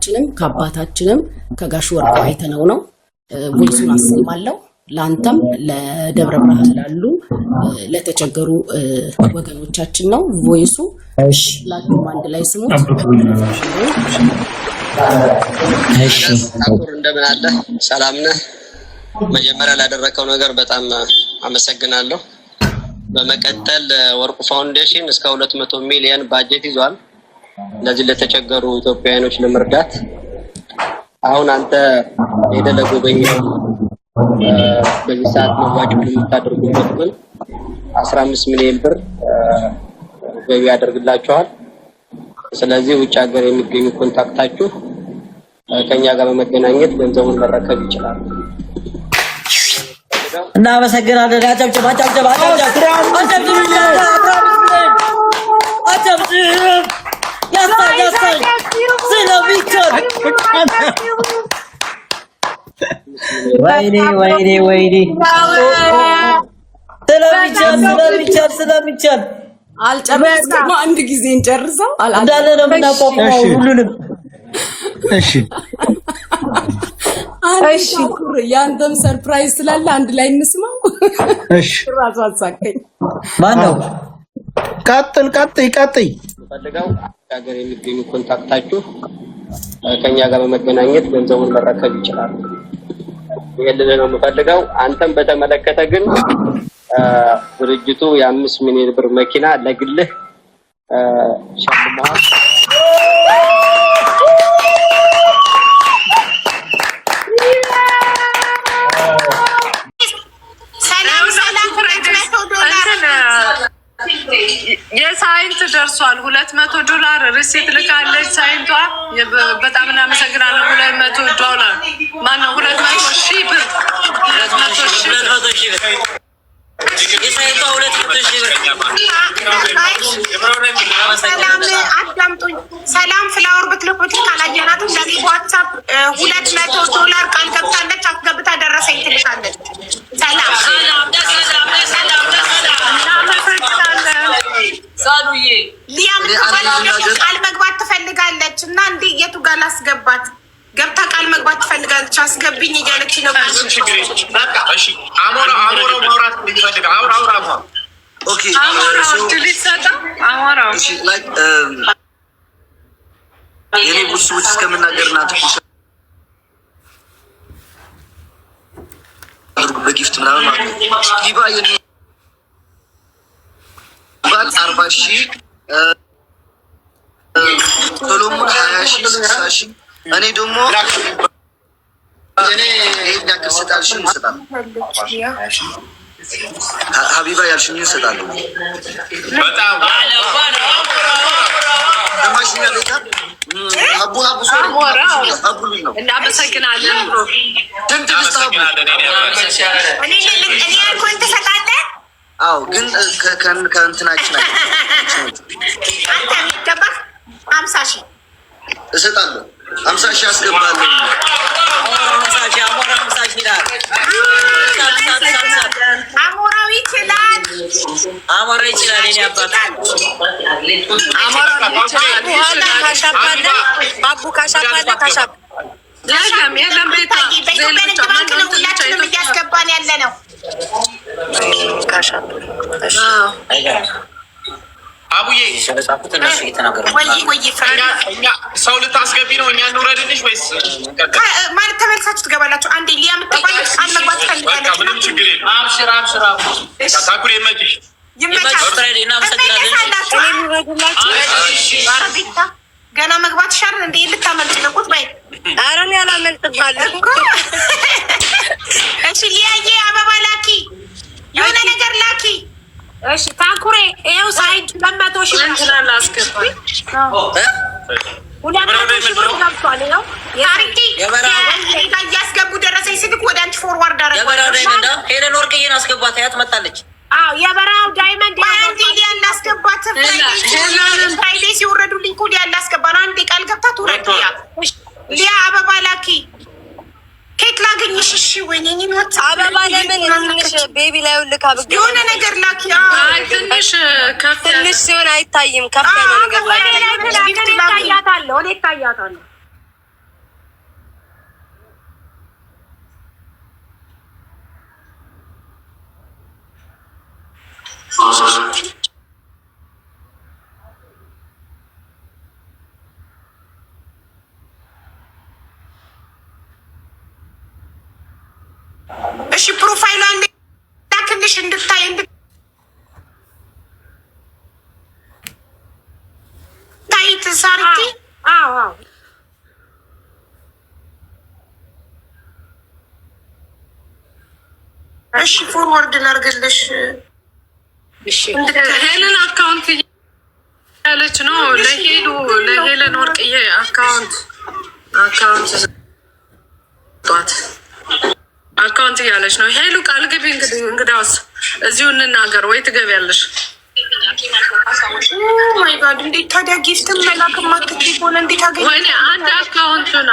ከወንድማችንም ከአባታችንም ከጋሽ ወርቁ አይተነው ነው። ቮይሱን አሰማለሁ ላንተም ለደብረ ብርሃን ላሉ ለተቸገሩ ወገኖቻችን ነው ቮይሱ። እሺ ላንተም አንድ ላይ ስሙት። እሺ አቁር እንደምን አለ ሰላም ነህ? መጀመሪያ ላደረከው ነገር በጣም አመሰግናለሁ። በመቀጠል ወርቁ ፋውንዴሽን እስከ 200 ሚሊዮን ባጀት ይዟል ለዚህ ለተቸገሩ ኢትዮጵያውያኖች ለመርዳት። አሁን አንተ የደለጎበኛው በዚህ ሰዓት መዋጮ የምታደርጉበት ግን 15 ሚሊዮን ብር ገቢ ያደርግላችኋል። ስለዚህ ውጭ ሀገር የሚገኙ ኮንታክታችሁ ከኛ ጋር በመገናኘት ገንዘቡን መረከብ ይችላል። እና አመሰግናለን። አጨብጭብ አጨብጭብ አጨብጭብ ያሳይ ስለሚቻል ወይኔ ስለሚቻል አልጨረስኩም። አንድ ጊዜ እንጨርሰው እንዳለ ነው የምናቋቁመው ሁሉንም። እሺ ያንተም ሰርፕራይዝ ስላለ አንድ ላይ እንስማው። እሺ ራሱ አሳቀኝ። ማን ነው? ቀጥይ ፈልገው ሀገር የሚገኙ ኮንታክታችሁ ከኛ ጋር በመገናኘት ገንዘቡን መረከብ ይችላል። ይሄንን ነው የምፈልገው። አንተም በተመለከተ ግን ድርጅቱ የ5 ሚሊዮን ብር መኪና ለግልህ ሸልመዋል። የሳይንት ደርሷል። $200 ሪሲት ልካለች ሳይንቷ። በጣም እናመሰግናለን። $200 ማነው? 200,000 ብር 200,000 ብር የሳይንቷ 200,000 ብር። ሰላም አዳምጡኝ። ሰላም ፍላወር ብትልኩት ካላየናት ለኔ ዋትስአፕ $200 ቃል ገብታለች። አስገብታ ደረሰኝ ትልካለች። ሰላም ሳሉዬ ሊያም ቃል መግባት ትፈልጋለች እና እንዴ የቱ ጋር ላስገባት? ገብታ ቃል መግባት ትፈልጋለች። አስገብኝ እያለች ነው። በቃ እሺ አሞራው ማውራት ይፈልጋል። አውራ ኦኬ አሞራው ትልሰጣ አሞራው እሺ ላይክ የኔ ቡስዎች እስከምናገርና ትኩስ በጊፍት ምናምን ማለት ነው። ዲባ የኔ ባል 40,000 ሶሎሞን 20,000 60,000 እኔ ደግሞ ያክል ሰጣልሽ እንሰጣለን። ሀቢባ ያልሽኝ እንሰጣለን። በጣም እናመሰግናለን። አዎ ግን ከእንትናችን አንተ የሚገባህ 50,000 እሰጣለሁ። 50,000 አስገባለሁ። አሞራው ይችላል። አሞራ ይችላል። እኔ አባት አቡ ካሻባለ ካሻብ የለም ቤታ በኢትዮጵያ ንግድ ባንክ ነው ሁላችንም እያስገባን ያለ ነው። ካሻብ አቡዬ ወይ ሰው ልታስገቢ ነው? እኛ እንውረድልሽ ወይስ ማለት ተመልሳችሁ ትገባላችሁ? አንዴ ሊያ የምትባለች ቃል መግባት ትፈልጋለች። ምንም ችግር የለም። አብሽር ታኩር ይመችሽ። ገና መግባት ይሻላል እንዴ? ልታመልጥ ነው? ቁጥ በይ። ኧረ እኔ አላመልጥባለሁ እኮ። እሺ ሊያዬ አበባ ላኪ፣ የሆነ ነገር ላኪ። እሺ ታኩሬ ይኸው ሳይድ 200,000 እንትና ላስገባ 200,000 ብር ገብቷል። ይኸው ታሪኪ እያስገቡ ደረሰኝ ስልክ ወደ አንቺ ፎርዋርድ አደረገ። ሄለን ወርቅዬን አስገባት። ያት መጣለች። አዎ የበራው ዳይመንድ አንዴ ሊያላስገባት ፍራይዴ ሲወረዱልኝ እኮ ሊያላስገባ ነው። አንዴ ቃል ገብታ ትውረድ። ሊያ አበባ ላኪ። ኬክ ላገኝሽ? እሺ ወይኔ ሞት አበባ ለምን ትንሽ ቤቢ ላይ ልካ ብገ የሆነ ነገር ላኪ። ትንሽ ከፍ ትንሽ ሲሆን አይታይም። ከፍ ያለ ነገር ላይ እኔ ታያታለሁ። እሺ ፕሮፋይሏ እንዳክልሽ እንድታይ ትሳርቲ እሺ ፎርወርድ ላርግልሽ። ሄለን አካውንት ያለች ነው ለሄሉ ለሄለን ወርቅዬ አካውንት አካውንት እያለች ነው ሄሉ። ቃል ግቢ እንግዲያውስ እዚሁ እንናገር ወይ ትገቢያለሽ? ማይ ጋድ እንዴት ታዲያ ጊፍትን መላክ ማትችይ ሆነ እንዴት አገኘ? ወይ አንድ አካውንቱን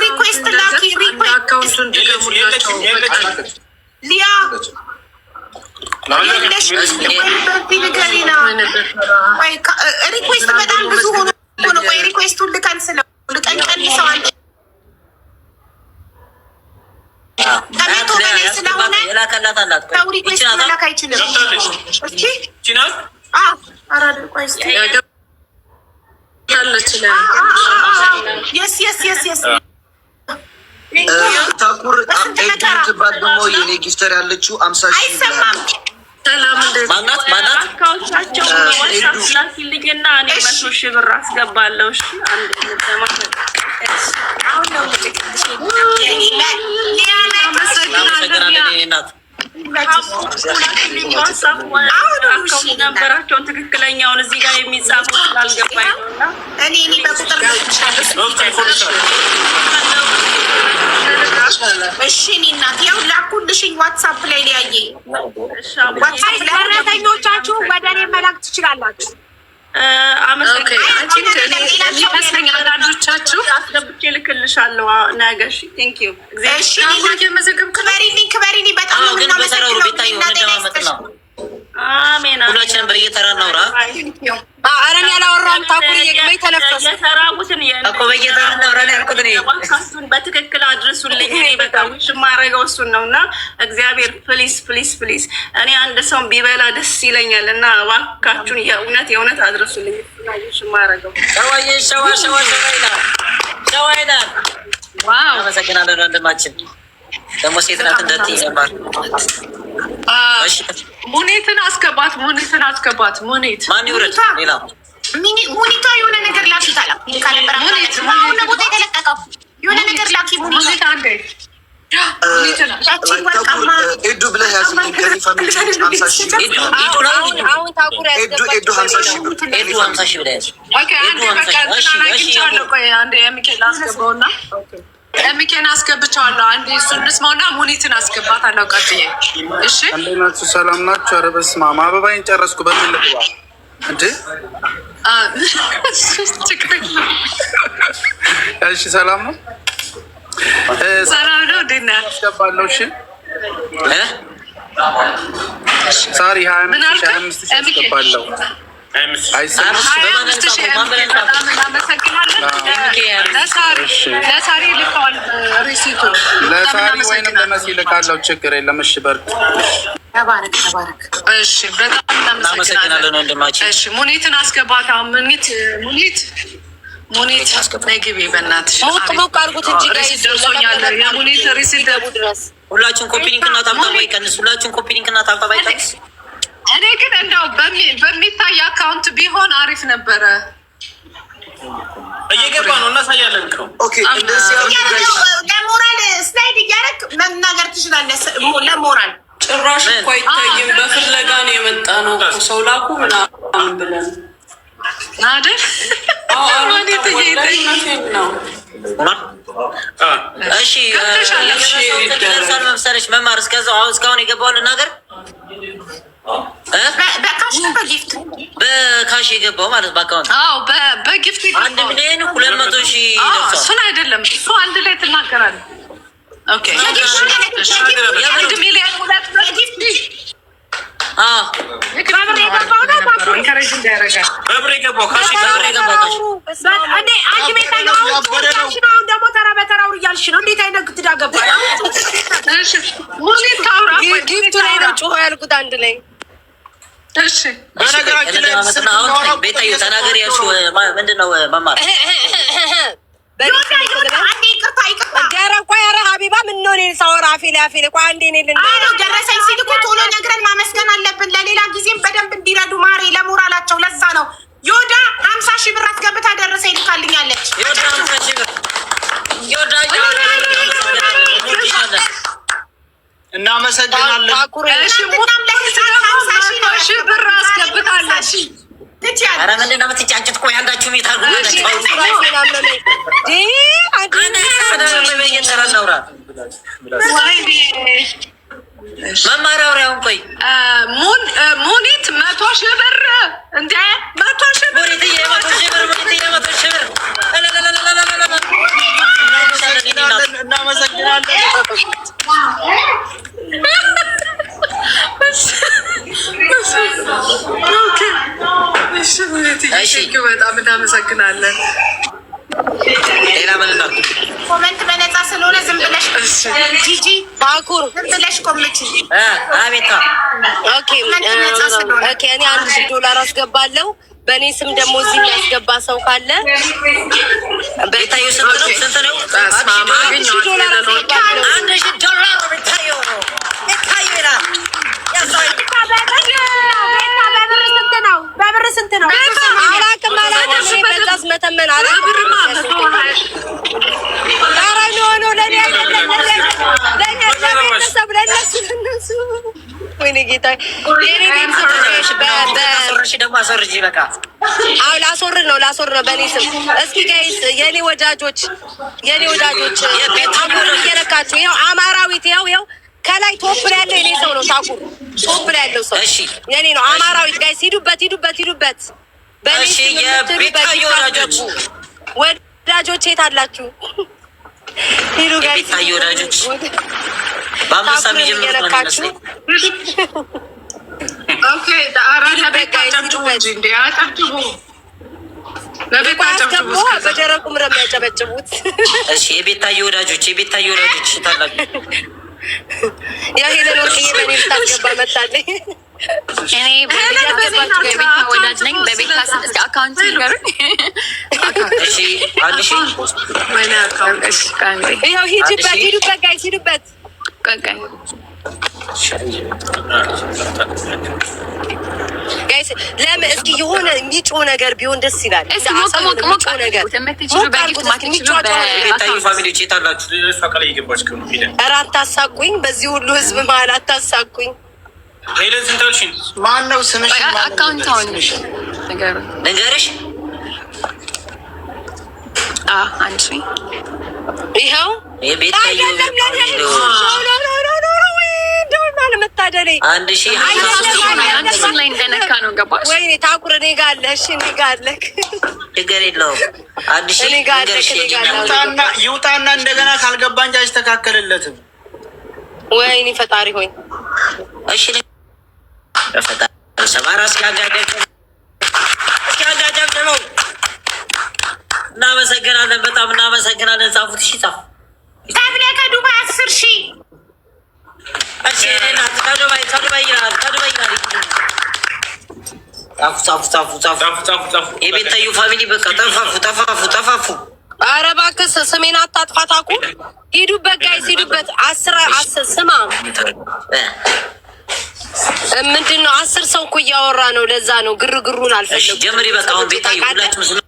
ሪኩዌስት ላኪ። አካውንቱን ድገሙላቸው ሊያ ሪኩዌስት በጣም ብዙ ሆኖ ቆይ ሪኩዌስቱን ልቀን ቀንሰዋል። ከመቶ በላይ ስለሆነ ሰው ሪኩዌስት መላክ አይችልም። ታኩር ትባል ደግሞ የኔ ጊፍተር ያለችው 50 ሺህ አይሰማም። ማናት አካውንታቸው ላኪልኝና እኔ 100 ሺህ ብር አስገባለሁ። እሺ አንድ አሁን ነው ነበራቸውን ትክክለኛውን እዚህ ጋር የሚጻፉ ስላልገባኝ እኔ በቁጥር እሺ እኔ እናት ያው ላኩልሽኝ ዋትሳፕ ላይ ሊያየ ዋትሳፕ ላይ ሰራተኞቻችሁ ወደ እኔ መላክ ትችላላችሁ። አንዳንዶቻችሁ አስገብቼ ልክልሻለሁ ነገ። እሺ ቴንክ ዩ ክበሪኒ በጣም ነው የምናመሰግነው። አሜን። ሁላችንም በየተራ እናውራ። አረን ያላወራም ታኩሪ የግመይ ተነፈሰ የሰራሁትን እኮ በየተራ እናውራ ያልኩት እኔ ዋካሱን በትክክል አድርሱልኝ። እኔ በቃ ውሽ ማረገው እሱን ነው እና እግዚአብሔር ፕሊስ ፕሊስ ፕሊስ እኔ አንድ ሰው ቢበላ ደስ ይለኛል እና ዋካችሁን የእውነት አድርሱልኝ። ውሽ ማረገው ሸዋይና ዋው አመሰግናለሁ ወንድማችን። ደግሞ ሴት ናት እንደት ይባል። እሺ ሙኒትን አስገባት። ሙኒት ማን ይውረድ? ሌላ ሙኒቷ የሆነ ነገር ላኪ ታላ ካለ ቦታ የተለቀቀው የሆነ ነገር ላኪ ሙኒት አንዴ ኤዱ ብለህ ያዝልኝ። ከኔ ፋሚሊ 50 ሺህ አሁን ታኩር ያስገባት ኤዱ 50 ሺህ ኤዱ 50 ሺህ ብለህ ያዝ። ኦኬ አንዴ በቃ አንዴ የሚኬል አስገባውና ሚኬን አስገብቻለሁ። አንዴ እሱን እንስማውና ሙኒትን አስገባታለሁ ቀጥዬ። እሺ እንዴት ናችሁ? ሰላም ናችሁ? ኧረ በስመ አብ አበባዬን ጨረስኩ። በምን ልግባ እንዴ? እሺ ሰላም ነው። ሰላም ነው። እንዴት ነህ? አስገባለሁ። እሺ ሳሪ 25 ሺህ አስገባለሁ። ለሳሪ ልከዋል ሪሲቱን። ለሳሪ ወይንም ለመሲ ልካለሁ። ችግር የለም። እሺ በርክ ተባረክ። እሺ በጣም እናመሰግናለን ወንድማችን። እሺ ሙኒትን አስገባት። ሙኒት ነግቢ በእናትሽ ሞቅ አድርጉት እንጂ ሪሲት ደርሶኛል። የሙኒት ሪሲት ድረስ ሁላችሁን ኮፒ ሊንክ እና ታብታብ አይቀንስ። እኔ ግን እንደው በሚታይ አካውንት ቢሆን አሪፍ ነበረ። እየገባ ነው እናሳያለን። ኦኬ እንደዚህ ለሞራል ስላይድ እያደረግ መናገር ትችላለህ። ለሞራል ጭራሽ እኮ አይታይም። በፍለጋ ነው የመጣ ነው ሰው ላኩ ምናምን ብለን አይደል? ነው እሺ ደርሳል መሰለሽ መማር እስካሁን የገባው ልናገር በካሽ የገባው ማለት በአካውንት በጊፍት 1,200,000 ደርሷል። እሱን አይደለም እሱ አንድ ላይ ትናገራለህ። ኦኬ 1,000,000 የገባው ካሽ ደግሞ ተራ በተራው እያልሽ ነው። እንዴት አይነት ግትዳ ገባ? ጊፍቱ ላይ ነው ጮኸ ያልኩት አንድ ላይ። እሺ በነገራችን ላይ ቤታዩ ተናገር ያልሽው ምንድን ነው? መማር ሀቢባ ምን ነው እኔ ሳወራ አፊል እኮ አንዴ ነው ልን አሎ ደረሰኝ ሲል እኮ ቶሎ ነግረን ማመስገን አለብን። ለሌላ ጊዜም በደንብ እንዲረዱ ማሬ ለሞራላቸው። ለዛ ነው ዮዳ 50 ሺህ ብር አስገብታ ደረሰኝ ልካልኛለች። ዮዳ 50 ሺህ ብር ዮዳ እናመሰግናለን። ብር አስገብታለች። ኧረ ምንድን ነው የምትጫጭት? ቆይ አንዳችሁ ሚታርጉ መማሪያውን ቆይ ሙኒት 100 ሺህ ብር እንደ 100 ሺህ ብር እናመሰግናለን። በጣም እናመሰግናለን። ሌላ ምን ነው? ኮመንት በነፃ ስለሆነ ዝም ብለሽ ጂጂ ባኩር ዝም ብለሽ ኮሜንት አቤታ ኦኬ እኔ $1,000 አስገባለሁ። በእኔ ስም ደግሞ እዚህ የሚያስገባ ሰው ካለ ቤታዩ ስንት ነው? $1,000 አስገባለሁ። $1,000 ቤታዩ ነው። ቤታዩ ይላል በብር ስንት ነው? አላውቅም በዛስ መተመን አላውቅም። ኧረ ኖ ለእኔ ለቤተሰብ ለእነሱ ወይኔ ጌታ የኔ ቤተሰቦች ደግሞ አስወርጂ በቃ ላስወርድ ነው በእኔ ስም። እስኪ ጋይስ የኔ ወዳጆች እየነካችሁ ይኸው አማራዊት ይኸው ከላይ ቶፕ ላይ ያለው የኔ ሰው ነው። ታኩር ቶፕ ላይ ያለው ሰው የኔ ነው። አማራዊት ጋይስ ሂዱበት። እሺ የቤታዩ ወዳጆች የት አላችሁ? ሂዱ ጋይስ የቤታዩ ወዳጆች በአምስት ሳሚ ጀምሮ ነው። ኦኬ አራዳ በቃችሁ እንዴ አጣጥቡ ለቤታችሁ በደረቁ ምረም ያጨበጭቡት። እሺ የቤታዩ ወዳጆች ታላችሁ ያው ሄለን ወርቅዬ በእኔ ልታስገባ መጣለኝ። እኔ በቤታ ወዳጅ ነኝ። በቤታ ስንት አካውንት ይገርም። እሺ አንድ ሺ ይኸው ሂዱበት ጋይስ ሂዱበት። ጋይስ ለምን እስኪ የሆነ የሚጮህ ነገር ቢሆን ደስ ይላል። ቤታዩ ፋሚሊዎች የት አላችሁ? ኧረ አታሳቁኝ፣ በዚህ ሁሉ ህዝብ መሀል አታሳቁኝ። ሄለን ስንታልሽን ማን ነው ስምሽ? አካውንታውን ንገርሽ። አንቺ ይኸው የቤታዩ መታደሌ 1,000 ላይ እንደነካ ነው። ገባሽ? ወይኔ ታኩር እኔ ጋር አለ። እሺ እኔ ጋር አለ። ችግር የለውም። 1,000 ይውጣና እንደገና ካልገባ እንጂ አይስተካከልለትም። ወይኔ ፈጣሪ ሆይ እሺ ፈጣሪ ሰማራ እስኪያጋጨብ ነው። እናመሰግናለን፣ በጣም እናመሰግናለን። ጻፉት። እሺ ጻፉ። ታብለ ከዱባይ 10 ሺህ እሺ ከዱባይ ይላል። ጻፉ። የቤታዩ ፋሚሊ በቃ ጠፋፉ። ኧረ እባክህ ስሜን አታጥፋ። ታኩር ሂዱበት ጋይስ ሂዱበት። 10 ስማ ምንድን ነው 10 ሰው እኮ እያወራ ነው። ለዛ ነው ግርግሩን አልፈለጉም። ጀምሪ በቃ አሁን ቤታዩ ሁላችሁም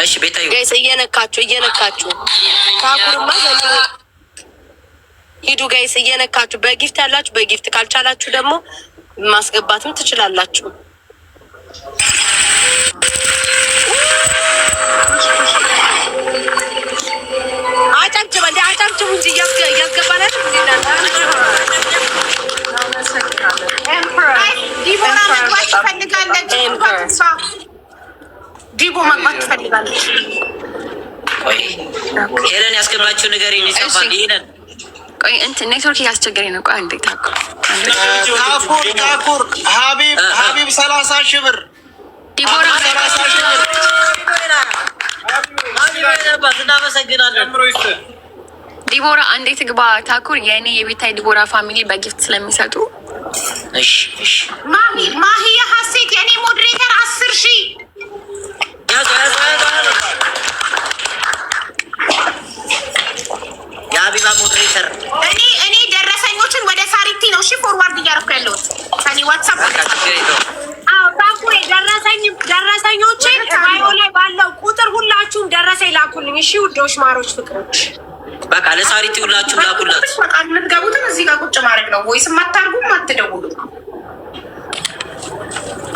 እሺ ቤታዩ ጋይስ እየነካችሁ ታኩርማ ሂዱ ጋይስ እየነካችሁ። በጊፍት ያላችሁ በጊፍት ካልቻላችሁ ደግሞ ማስገባትም ትችላላችሁ። አጨብጭቡ እንጂ እያስገባናችሁ ዲቦራ መግባት ትፈልጋለች። ዲቦ መግባት ትፈልጋለች። ሄለን ያስገባችው ነገር ይጻፋል። ሄለን ቆይ እንትን ኔትወርክ እያስቸገረኝ ነው። ቆይ አንዴ ታኩር ሀቢብ 30 ሺህ ብር ዲቦራ 30 ሺህ ብር እናመሰግናለን። ዲቦራ እንዴት ግባ ታኩር የኔ የቤታይ ዲቦራ ፋሚሊ በጊፍት ስለሚሰጡ እሺ እሺ ማሂያ ሀሴት የኔ ሞዴሬተር 10,000 ያዝ የአቢባ ሞዴሬተር እኔ ደረሰኞችን ወደ ሳሪቲ ነው እሺ ፎርዋርድ እያደረኩ ያለሁት ከኔ ዋትስአፕ ታኩር ደረሰኞችን ባዮ ላይ ባለው ቁጥር ሁላችሁም ደረሰኝ ላኩልኝ እሺ ውዶች ማሮች ፍቅሮች በቃ ለሳሪቲ ሁላችሁ ላኩላት በቃ የምትገቡትን እዚህ ጋር ቁጭ ማድረግ ነው ወይስ ማታርጉም አትደውሉ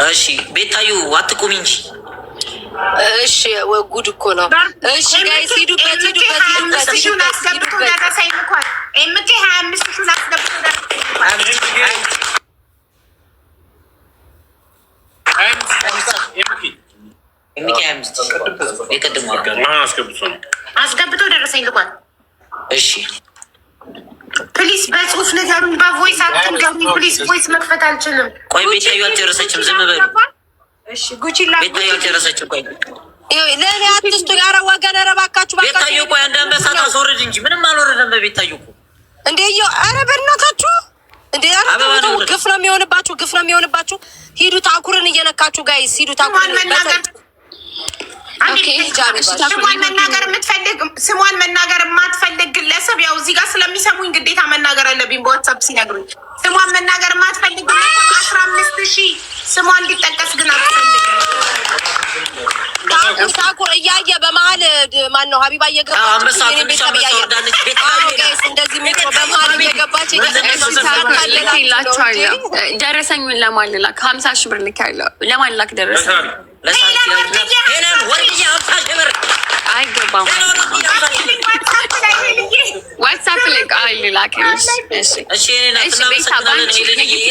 እሺ ቤታዩ አትቁሚ እንጂ እሺ ጉድ እኮ ነው እሺ ጋይስ ሂዱበት አስገብቶ ደረሰኝ ልኳል ኤምኬ 25,000 አስገብቶ አስገብቶ ደረሰኝ ልኳል እሺ ፕሊስ በጽሁፍ ነገሩን በቮይስ አትንገሩኝ ፕሊስ ቮይስ መክፈት አልችልም ቆይ ቤታዩ አልጨረሰችም ዝም በሉ እሺ ጉቺላ ቤታዩ አልጨረሰችም ቆይ ለእኔ አትስጡ ኧረ ወገን ኧረ እባካችሁ ቤታዩ ቆይ አንድ አንበሳ ታስወርድ እንጂ ምንም አልወረደም በቤታዩ እኮ እንዴ ኧረ በእናታችሁ እንዴ ግፍ ነው የሚሆንባችሁ ሂዱ ታኩርን እየነካችሁ ጋይስ ሂዱ ታኩርን ስሟን መናገር የማትፈልግ ግለሰብ ያው እዚህ ጋር ስለሚሰሙኝ ግዴታ መናገር አለብኝ በዋትሳፕ ሲነግሩኝ ስሟን መናገር የማትፈልግ ግለሰብ 15,000 ስሟ እንዲጠቀስ ግን አትፈልግም ታኩር እያየ በመሀል ማነው ሀቢባ እየገባች እንደዚህ በመሀል እየገባች ደረሰኙን ለማን ልላክ 50,000 ብር ልክ ያለው ለማን ልላክ ደረሰኝ አይገባም ዋትሳፕ ላይ ልላክልሽ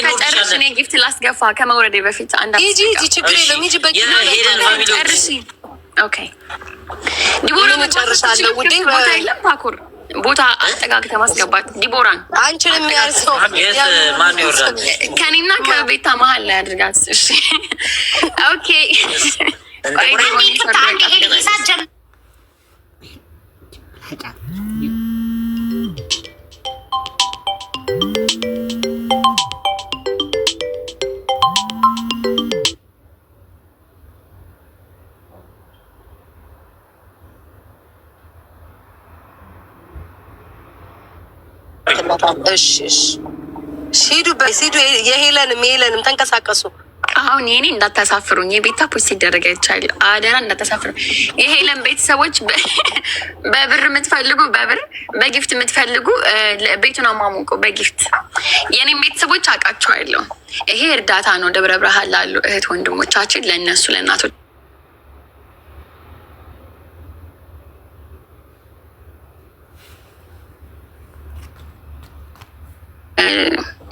ከጨረሽ እኔ ጊፍት ላስገፋ ከመውረዴ በፊት ችግር የለም ዲቦራ መጨረሻለሁ ውዴ ቦታ የለም ታኩር ቦታ አጠጋግተ ማስገባት ዲቦራን አንቺን የሚያርሰው ከኔና ከቤታ መሀል ላይ አድርጋት እሺ ኦኬ ሂዱ የሄለንም ተንቀሳቀሱ አሁን የኔ እንዳታሳፍሩኝ የቤታ ፖስት ሲደረግ አይቻለሁ አደራ እንዳታሳፍሩ የሄለን ቤተሰቦች በብር የምትፈልጉ በጊፍት የምትፈልጉ ቤቱን አሟሙቁ በጊፍት የኔም ቤተሰቦች አውቃቸዋለሁ ይሄ እርዳታ ነው ደብረ ብርሃን ላሉ እህት ወንድሞቻችን ለእነሱ ለእናቶች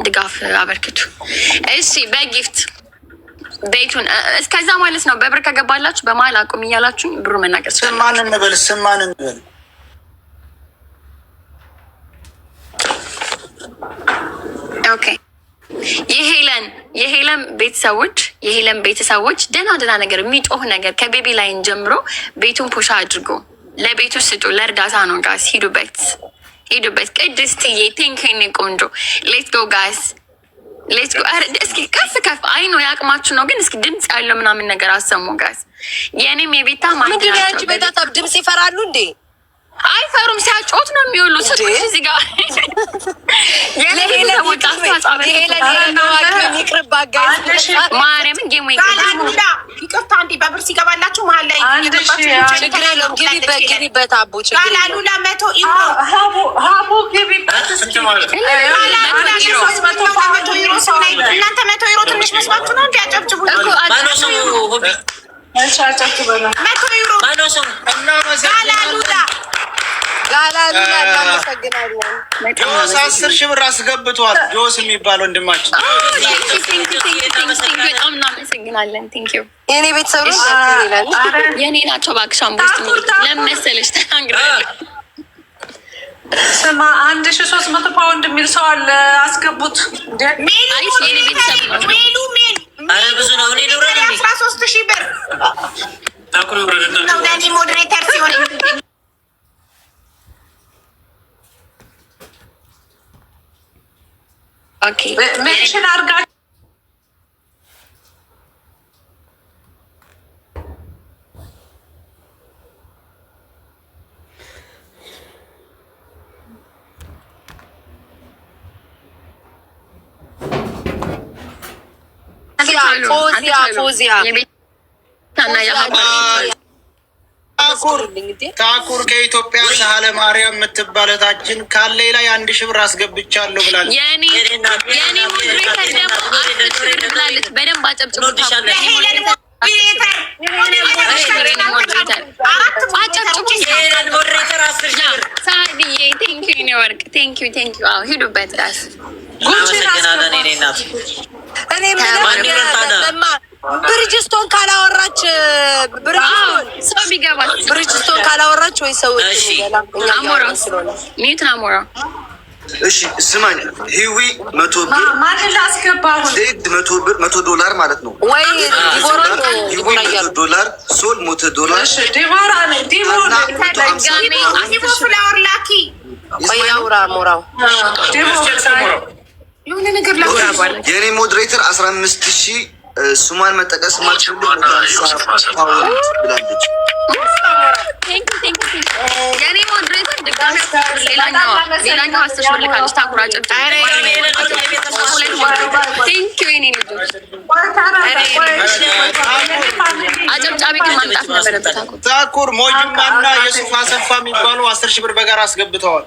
ድጋፍ አበርክቱ እሺ በጊፍት ቤቱን እስከዛ ማለት ነው በብር ከገባላችሁ በመሀል አቁም እያላችሁ ብሩ መናገር ስማን እንበል ኦኬ የሄለን ቤተሰቦች ደህና ነገር የሚጮህ ነገር ከቤቢ ላይን ጀምሮ ቤቱን ፑሻ አድርጎ ለቤቱ ስጡ ለእርዳታ ነው ጋስ ሂዱበት ቅድስትዬ ቴንክኔ ቆንጆ ሌትስ ጎ ጋስ ሌትስ ጎ እስኪ ከፍ አይ ነው ያቅማችሁ ነው ግን እስኪ ድምፅ ያለው ምናምን ነገር አሰሙ ጋስ የኔም የቤታ ምንድን ነው ያንቺ ቤተሰብ ድምፅ ይፈራሉ እንዴ አይፈሩም ሲያጮት ነው የሚውሉ ስትሽ እዚህ ጋር ማርያምን ጌሙ ይቅርታ እንዲ በብር ሲገባላችሁ መሀል ላይ ግቢበት አቦ ላሉላ 100 ዩሮ እናንተ 100 ዩሮ ትንሽ መስሏችሁ ነው እንዲ አጨብጭቡ 100 ዩሮ ጋላሉላ እናመሰግናለን ጆስ 10,000 ብር አስገብቷል ጆስ የሚባል ወንድማችን በጣም እናመሰግናለን የኔ ቤተሰብ የኔ ናቸው እባክሽን ቦስት ለመሰለሽ ተናግራለሁ ስማ 1,300 ፓውንድ የሚል ሰው አለ አስገቡት አይስ የኔ ቤተሰብ ነው አረ ብዙ ነው እኔ ነው 13,000 ብር ታኩር ብር ነው ለኔ ሞዴሬተር ሲሆን ኦኬ ሜንሽን አድርጋ ታኩር ከኢትዮጵያ ሳህለ ማርያም የምትባለታችን ካለ ላይ 1000 ብር አስገብቻለሁ ብላለች። የኔ ሞዴሬተር ደግሞ 10 ብር ብላለች። በደንብ አጨብጭቡ። ሂዱበት ራስ ብሪጅስቶን ካላወራች ሰው ቢገባ ብሪጅስቶን ካላወራች ወይ ሰው ሚዩትን አሞራ እሺ ስማኝ፣ ሂዊ 100 ብር ማድላ አስገባሁ ዜድ 100 ብር $100 ማለት ነው ወይ $100 ሶል $100 እሺ ዲቦራ ነው ዲቦራ ዲቦ ፍላወር ላኪ ወይ አውራ ሞራው የሆነ ነገር ላውራ የኔ ሞዴሬተር 15000 ሱማን መጠቀስ ማችሉ ብላለች። የኔ ሞዴሬተር ድጋሚ ሌላኛው 10 ብር ልካለች። ታኩራ አጨብጫቢ ግን ማምጣት ነበረበት። ታኩር ሞጅማና የሱፍ አሰፋ የሚባሉ 10,000 ብር በጋራ አስገብተዋል።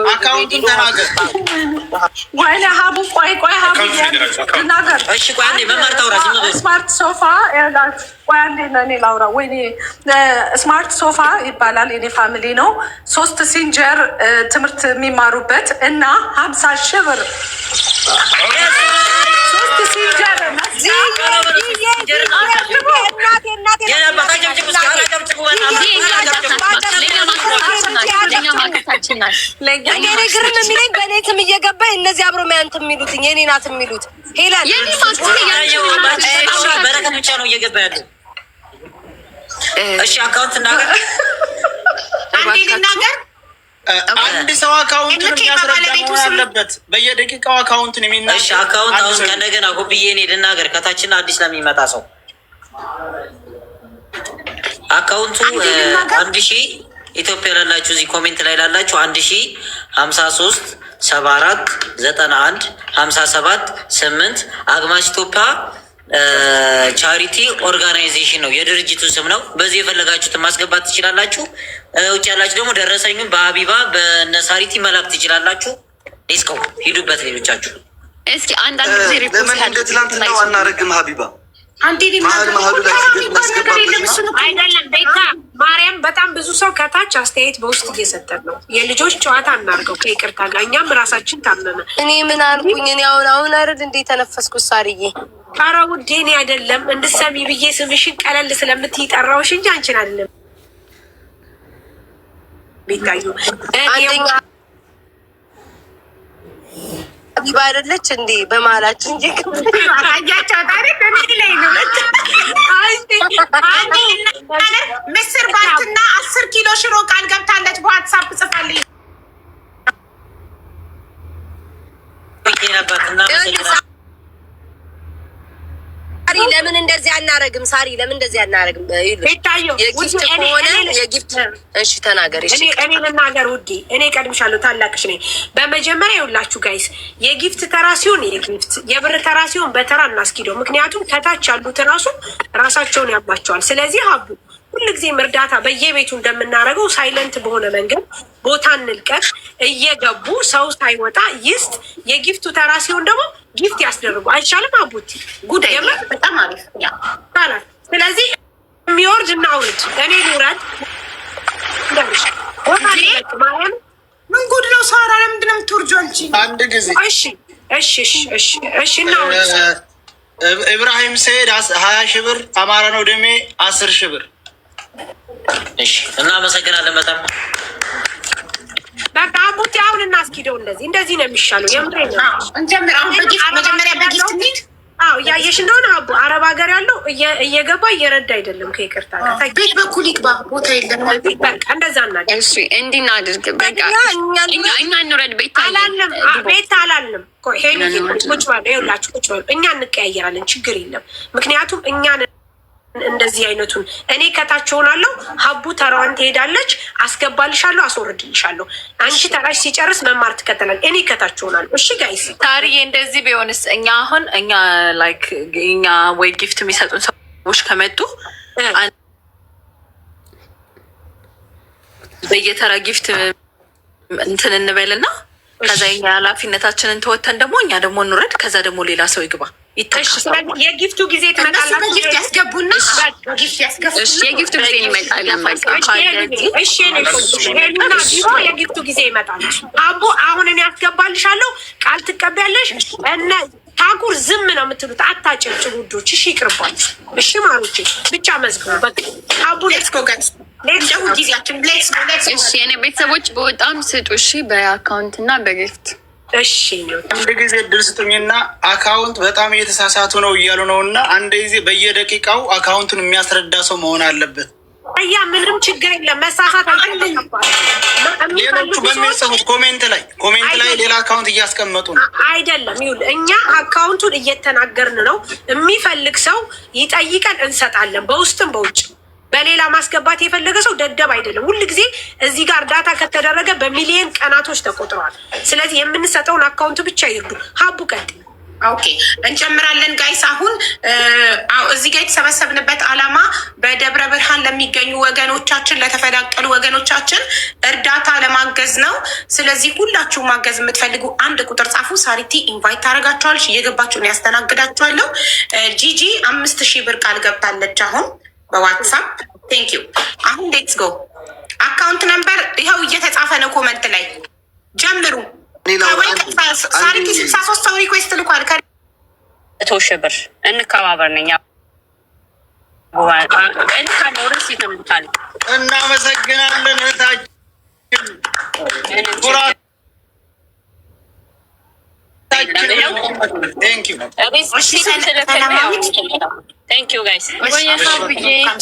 አካውንቱን ተናገር። ወይኔ ሀቡ ቆይ ሀቡ ልናገር። ስማርት ሶፋ ቆይ አንዴ እኔ ላውራ። ወይኔ ስማርት ሶፋ ይባላል። የኔ ፋሚሊ ነው። 3 ሲንጀር ትምህርት የሚማሩበት እና 50,000 ብር 3 ሲንጀር ግርም የሚለኝ በእኔ ስም እየገባ እነዚህ አብሮ ሚያንት የሚሉት የኔ ናት የሚሉት ሄላል በረከት ብቻ ነው እየገባ ያለው። እሺ አካውንት እናገር አንድ ሰው አካውንቱን የሚያስረዳ ያለበት በየደቂቃው አካውንቱን የሚናገር። እሺ አካውንት አሁን ከነገና ጉብዬ እኔ ልናገር ከታችና አዲስ ለሚመጣ ሰው አካውንቱ 1000 ኢትዮጵያ ላላችሁ እዚህ ኮሜንት ላይ ላላችሁ 1053 74 91 57 8 አግማስ ኢትዮጵያ ቻሪቲ ኦርጋናይዜሽን ነው የድርጅቱ ስም ነው። በዚህ የፈለጋችሁትን ማስገባት ትችላላችሁ። ውጭ ያላችሁ ደግሞ ደረሰኙን በሀቢባ በነሳሪቲ መላክ ትችላላችሁ። ዲስኮ ሂዱበት። ሌሎቻችሁ እስኪ አንዳንድ ጊዜ ለምን እንደ ትናንትናው አናረግም? ሀቢባ መሀሉ ላይ አይደለም ቤታ ማርያም። በጣም ብዙ ሰው ከታች አስተያየት በውስጥ እየሰጠን ነው። የልጆች ጨዋታ እናርገው ከይቅርታ ጋር እኛም ራሳችን ታመመ። እኔ ምን አልኩኝ? እኔ አሁን አይደል እንደ ተነፈስኩት ሳርዬ። ኧረ ውዴ እኔ አይደለም እንድትሰሚ ብዬ ስምሽን ቀለል ስለምትይ ጠራሁሽ እንጂ አንቺን አይደለም። ቤታዩ አንደኛ ሀቢባ አይደለች እንዴ በመሀላችን እንጂ አያቸው ታሪክ እኔ ላይ ነው። ምስር ባልትና 10 ኪሎ ሽሮ ቃል ገብታለች። በዋትሳፕ ጽፋልኝ ሳሪ ለምን እንደዚህ አናረግም? ሳሪ ለምን እንደዚህ አናረግም? የጊፍት ከሆነ የጊፍት እሺ ተናገር። እሺ እኔ ልናገር ውዴ፣ እኔ ቀድምሻለሁ፣ ታላቅሽ ነኝ። በመጀመሪያ ይኸውላችሁ ጋይስ፣ የጊፍት ተራ ሲሆን የጊፍት የብር ተራ ሲሆን በተራ እናስኪደው። ምክንያቱም ከታች ያሉት ራሳቸውን ያባቸዋል። ስለዚህ ሀቡ ሁልጊዜም እርዳታ በየቤቱ እንደምናደርገው ሳይለንት በሆነ መንገድ ቦታ እንልቀቅ። እየገቡ ሰው ሳይወጣ ይስጥ። የጊፍቱ ተራ ሲሆን ደግሞ ጊፍት ያስደርጉ። አይቻልም? አቡቲ ጉድ የምር በጣም አሪፍ ይባላል። ስለዚህ የሚወርድ እና አውርድ። እኔ ልውረድ ምን ጉድ ነው? ሳራ ለምንድን ነው የምትወርጂው አንቺ? አንድ ጊዜ እሺ እናውርድ። ኢብራሂም ሰይድ 20,000 ብር፣ አማራ ነው ደሜ 10,000 ብር። እሺ እናመሰግናለን በጣም በቃ አቡቲ አሁን እናስኪደው። እንደዚህ ነው የሚሻለው። የምሬ ነው። እንጀምር። አሁን በጊፍት መጀመሪያ በጊፍት እንሂድ። አዎ ያየሽ እንደሆነ አቡ አረብ ሀገር ያለው እየገባ እየረዳ አይደለም። ከይቅርታ ጋር ቤት በኩል ይግባ ቦታ የለም። በቃ እንደዛ እናድርግ። እሺ እንዲናድርግ በቃ እኛ እንውረድ። ቤት አላለም ቤት አላለም። ሄሉ ቁጭ በሉ ይኸውላችሁ፣ ቁጭ በሉ እኛ እንቀያየራለን፣ ችግር የለም። ምክንያቱም እኛ እንደዚህ አይነቱን እኔ ከታች ሆናለሁ። ሀቡ ተራዋን ትሄዳለች፣ አስገባልሻለሁ፣ አስወርድልሻለሁ። አንቺ ተራሽ ሲጨርስ መማር ትከተላል። እኔ ከታች ሆናለሁ። እሺ ጋይስ ታሪዬ እንደዚህ ቢሆንስ እኛ አሁን እኛ ላይክ እኛ ወይ ጊፍት የሚሰጡን ሰዎች ከመጡ በየተራ ጊፍት እንትን እንበልና ከዛ የኛ ኃላፊነታችንን ተወተን ደግሞ እኛ ደግሞ እንውረድ። ከዛ ደግሞ ሌላ ሰው ይግባ። የጊፍቱ ጊዜ ትመጣላችሁ። ጊፍት ያስገቡና የጊፍቱ ጊዜ ይመጣል። የጊፍቱ ጊዜ ይመጣል። አቦ አሁን እኔ ያስገባልሻለሁ፣ ቃል ትቀበያለሽ። እነ ታኩር ዝም ነው የምትሉት፣ አታጨብጭቡ ውዶች። እሺ ይቅርባችሁ። እሺ ማሮቼ ብቻ መዝግቡ። በቃ አቡ ሌትስ ጎ ጋይስ ጊዜያችን ሌትስ ጎ። እሺ የኔ ቤተሰቦች በጣም ስጡ። እሺ በአካውንት እና በጊፍት እሺ አንድ ጊዜ እድል ስጡኝና አካውንት በጣም እየተሳሳቱ ነው እያሉ ነው እና አንድ ጊዜ በየደቂቃው አካውንቱን የሚያስረዳ ሰው መሆን አለበት። ያ ምንም ችግር የለም። መሳሳት ሌሎቹ በሚጽፉት ኮሜንት ላይ ሌላ አካውንት እያስቀመጡ ነው። አይደለም ይሁን፣ እኛ አካውንቱን እየተናገርን ነው። የሚፈልግ ሰው ይጠይቀን፣ እንሰጣለን። በውስጥም በውጭ በሌላ ማስገባት የፈለገ ሰው ደደብ አይደለም። ሁል ጊዜ እዚህ ጋር ዳታ ከተደረገ በሚሊየን ቀናቶች ተቆጥረዋል። ስለዚህ የምንሰጠውን አካውንት ብቻ ይርዱ። ሀቡ ቀጥ ኦኬ እንጀምራለን ጋይስ። አሁን እዚህ ጋር የተሰበሰብንበት ዓላማ በደብረ ብርሃን ለሚገኙ ወገኖቻችን፣ ለተፈናቀሉ ወገኖቻችን እርዳታ ለማገዝ ነው። ስለዚህ ሁላችሁ ማገዝ የምትፈልጉ አንድ ቁጥር ጻፉ። ሳሪቲ ኢንቫይት ታደርጋችኋለች፣ እየገባችሁ ነው ያስተናግዳችኋለሁ። ጂጂ 5000 ብር ቃል ገብታለች አሁን በዋትሳፕ ቴንክ ዩ። አሁን ሌትስ ጎ። አካውንት ነምበር ይኸው እየተጻፈ ነው ኮመንት ላይ ጀምሩ። ሳሪቲ 63 ሰው ሪኩዌስት ልኳል። 100,000 ብር እንከባበር ነኝ እናመሰግናለን እህታችን።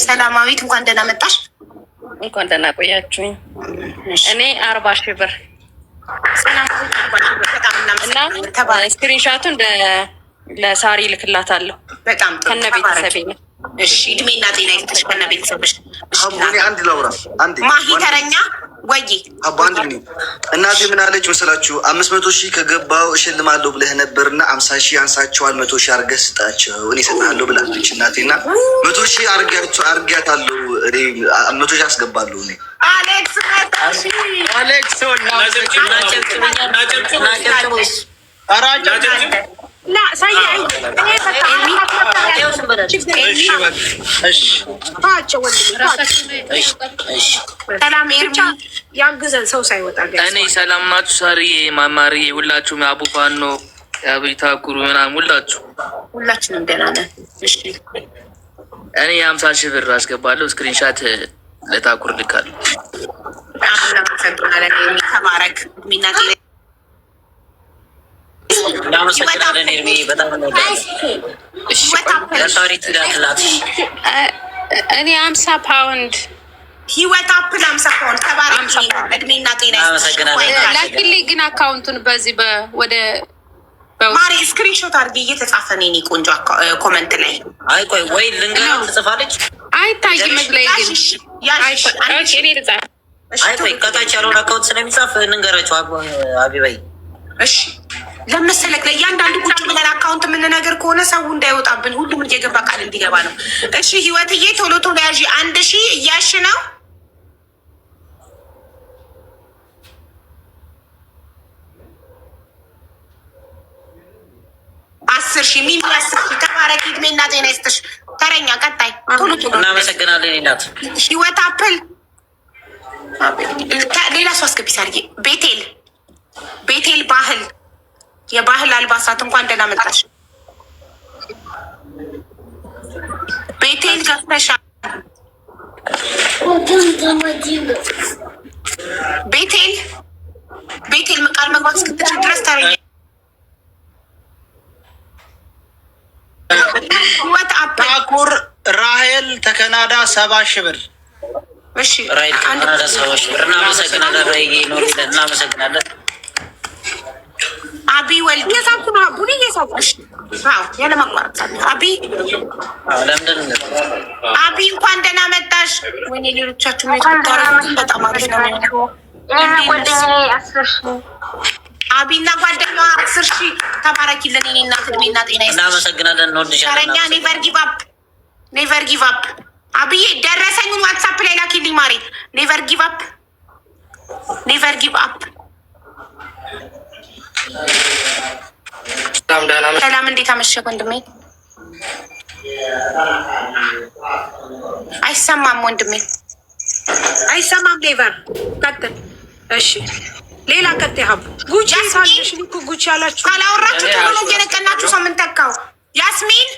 ሰላማዊት እንኳን ደህና መጣሽ። እንኳን ደህና ቆያችሁኝ። እኔ 40,000 ብር እና ስክሪንሻቱን ለሳሪ ልክላታለሁ። በጣም ከነ ቤተሰቤ ነው። እሺ እድሜና ጤና ይስጥሽ ከነ ቤተሰብሽ። አንድ ላውራ አንድ ማሂ ተረኛ ወይ አንድ ነኝ። እናቴ ምን አለች መሰላችሁ? 500,000 ከገባው እሸልማለሁ ብለህ ነበርና 50,000 አንሳቸዋል፣ 100,000 አድርገህ ስጣቸው እኔ እሰጥሃለሁ ብላለች እናቴና 100,000 አድርጊያታለሁ። እኔ 100,000 አስገባለሁ እኔ አሌክስ ያግዘን ሰው ሳይወጣ። እኔ ሰላም ናችሁ? ሳርዬ፣ ማማርዬ፣ ሁላችሁም አቡፋኖ አብታኩሩ ምናምን ሁላችንም ደህና ነን። እኔ 50,000 ብር አስገባለሁ። ስክሪንሻት ለታኩር ልካለሁ። ተባረክ ሚናት እናመሰግናለን። ኤርሚ በጣም እኔ 50 ፓውንድ ህይወት አፕል 50 ፓውንድ ተባረክ። እድሜና ጤና ላኪልኝ ግን አካውንቱን በዚህ ወደ ማሪ ስክሪንሾት አድርጌ እየተጻፈ ነው የኔ ቆንጆ ኮመንት ላይ። አይ ቆይ ወይ ልንገራው ትጽፋለች። አይታይም ላይ ግን አይ ቆይ ከታች ያለውን አካውንት ስለሚጻፍ እንንገራቸው አቢባይ። እሺ ለመሰለክ ለእያንዳንዱ ቁጭ ብለን አካውንት የምንነገር ከሆነ ሰው እንዳይወጣብን ሁሉም እየገባ ቃል እንዲገባ ነው። እሺ ህይወትዬ ቶሎ ቶሎ ያዥ። 1,000 እያሽ ነው። 10,000 ሚሚ 10,000 ተባረክ። እድሜና ጤና ይስጥሽ። ተረኛ ቀጣይ ቶሎ ቶሎ እናመሰግናለን። እናት ህይወት አፕል ሌላ ሰው አስገቢ ሳርዬ። ቤቴል ባህል የባህል አልባሳት እንኳን ደህና መጣሽ። ቤቴል ገብተሻል። ቤቴል ቃል መግባት እስክትችል ድረስ ታረኛ ታኩር ራሄል ተከናዳ 70 ሺህ ብር። እሺ ራሄል ተከናዳ 70 ሺህ ብር። እናመሰግናለን። ራሄል ኖር እናመሰግናለን። አቢ ወልድ የሳኩና ቡኒ የሳኩሽ አዎ ያለ ማቋረጥ አቢ አቢ እንኳን ደህና መጣሽ። ወይኔ ሌሎቻችሁ ነው ተጣጣሩ በጣም አሪፍ ነው። ጓደኛዬ 10 ሺህ አቢና ጓደኛዋ 10 ሺህ ተባረኪልን። እኔና እድሜና ጤና ይስጥሽ። እናመሰግናለን። እንወድሻለን። ተረኛ ኔቨር ጊቭ አፕ አብዬ ደረሰኙን ዋትሳፕ ላይ ላኪልኝ ማሬ። ኔቨር ጊቭ አፕ ሰላም እንዴት አመሸህ ወንድሜ? አይሰማም ወንድሜ አይሰማም። ኔቨር ቀጥል። እሺ ሌላ ቀጥ ያብ ጉቺ ሳለሽ ልኩ ጉቺ ያላችሁ ካላወራችሁ ተብሎ እየነቀናችሁ ሰው ምን ተካው? ያስሚን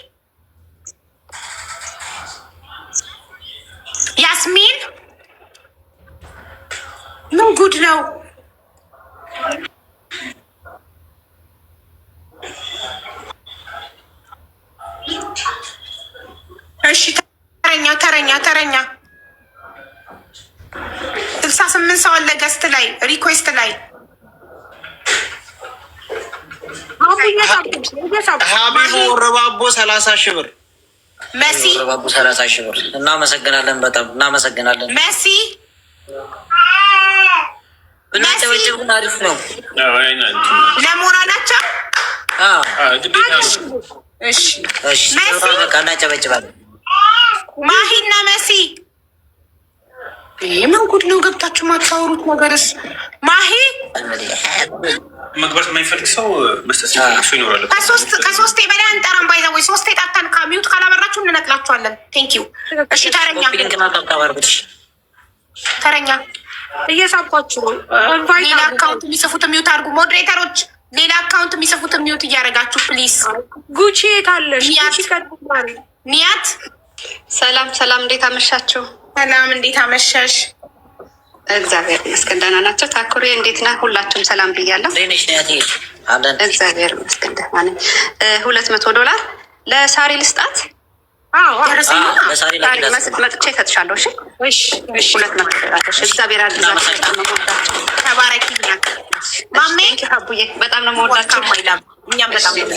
ምን ጉድ ነው? እሺ ተረኛ 68 ሰው አለ ገስት ላይ ሪኩዌስት ላይ ሀቢቡ ወረባቦ 30 ሺህ ብር። መሲ ወረባቦ 30 ሺህ ብር። እናመሰግናለን። በጣም እናመሰግናለን። መሲ ብናጨበጭብን አሪፍ ነው ለሞራላቸው። እሺ በቃ እናጨበጭባለን። ማሂና መሲ ምን ጉድ ነው? ገብታችሁ ማታወሩት ነገርስ? ማሂ መግባት የማይፈልግ ሰው መስጠት ይኖራል። ከሶስት በላይ አንጠራም። ባይዘ ወይ 3 ጣጣን ካሚዩት ካላበራችሁ እንነቅላችኋለን። ቴንኪዩ። እሺ ተረኛ እየሳኳችሁ ነው። ሌላ አካውንት የሚጽፉት ሚዩት አድርጉ። ሞዴሬተሮች ሌላ አካውንት የሚጽፉት ሚዩት እያደረጋችሁ ፕሊዝ። ጉቺ የታለሽ? ኒያት ሰላም፣ እንዴት አመሻችሁ? ሰላም፣ እንዴት አመሻሽ? እግዚአብሔር ይመስገን ደህና ናቸው። ታኩሬ እንዴት ነህ? ሁላችሁም ሰላም ብያለሁ። እግዚአብሔር ይመስገን ደህና ነኝ። $200 ለሳሪ ልስጣት። መጥቼ እሰጥሻለሁ። እሺ 200 እግዚአብሔር ያግዛችሁ። በጣም ነው የምወዳችሁ። ተባረኪ። ማሜ ሀቡዬ በጣም ነው የምወዳችሁ። እኛም በጣም ነው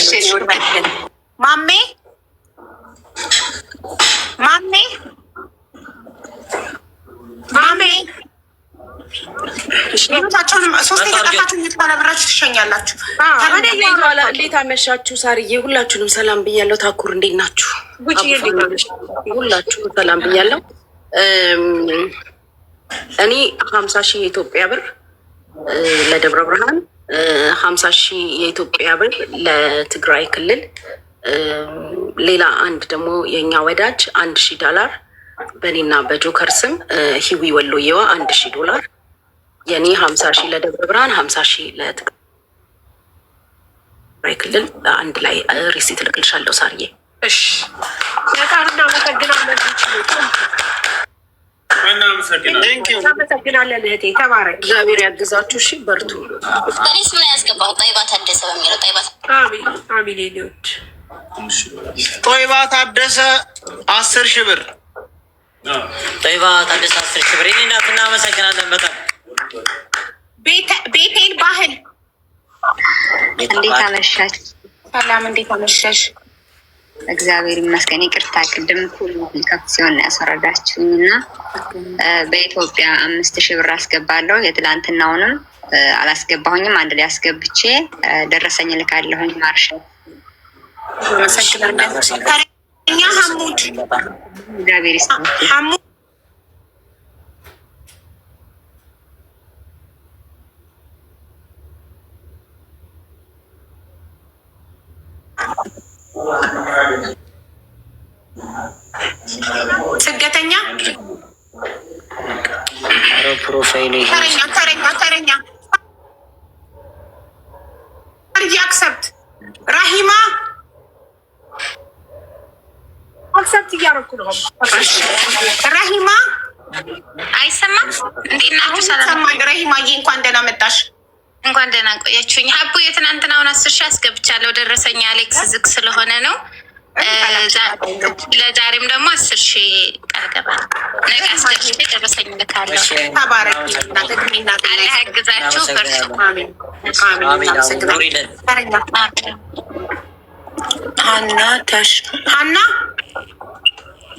ማሜ ሌሎቻቸውን 3 የጠጣችሁ የምትባለብራችሁ ትሸኛላችሁ። እንዴት አመሻችሁ? ሳርዬ ሁላችሁንም ሰላም ብያለሁ። ታኩር እንዴት ናችሁ? ሁላችሁም ሰላም ብያለሁ። እኔ 50 ሺህ የኢትዮጵያ ብር ለደብረ ብርሃን፣ 50 ሺህ የኢትዮጵያ ብር ለትግራይ ክልል፣ ሌላ አንድ ደግሞ የእኛ ወዳጅ $1000 በእኔና በጆከር ስም ሂዊ ወሎየዋ $1000 የኔ 50 ሺህ ለደብረ ብርሃን 50 ሺህ ለትግራይ ክልል አንድ ላይ ሪሲት ልክልሻለሁ ሳርዬ። እሺ በጣም እናመሰግናለን። እናመሰግናለን እህቴ፣ ተባረክ። እግዚአብሔር ያግዛችሁ። እሺ በርቱ። እኔስ ምን ያስገባው? ጣይባ ታደሰ በሚለው ጣይባ ሌሎች ጦይባ ታደሰ 10 ሺህ ብር። ጦይባ ታደሰ 10 ሺህ ብር። እኔ እናት እናመሰግናለን በጣም። ቤቴል ባህል እንዴት አመሻች? ሰላም፣ እንዴት አመሻሽ? እግዚአብሔር ይመስገን። ይቅርታ ቅድም ከፍ ሲሆን ያስረዳችሁኝ እና በኢትዮጵያ 5000 ብር አስገባለሁ። የትላንትናውንም አላስገባሁኝም። አንድ ላይ አስገብቼ ደረሰኝ ልካለሁኝ። ማርሻ አመሰግናለን። እኛ ሐሙድ እግዚአብሔር ይመስገን። ሐሙድ ስደተኛ ፕሮፋይል ተረኛ አክሰፕት ራሂማ አክሰፕት እያደረኩ ነው። ራሂማ አይሰማም? እንዴት ናችሁ? ሰላም ራሂማዬ፣ እንኳን ደህና መጣሽ። እንኳን ደህና ቆያችሁኝ። ሀቡ የትናንትናውን 10 ሺህ አስገብቻለሁ። ደረሰኝ አሌክስ ዝግ ስለሆነ ነው። ለዛሬም ደግሞ 10,000 ቃል ገባለሁ። ነገ አስገብቼ ደረሰኝ ልካለሁ። ተባረኪ። አላህ ያግዛችሁ። በርቱ። ሀና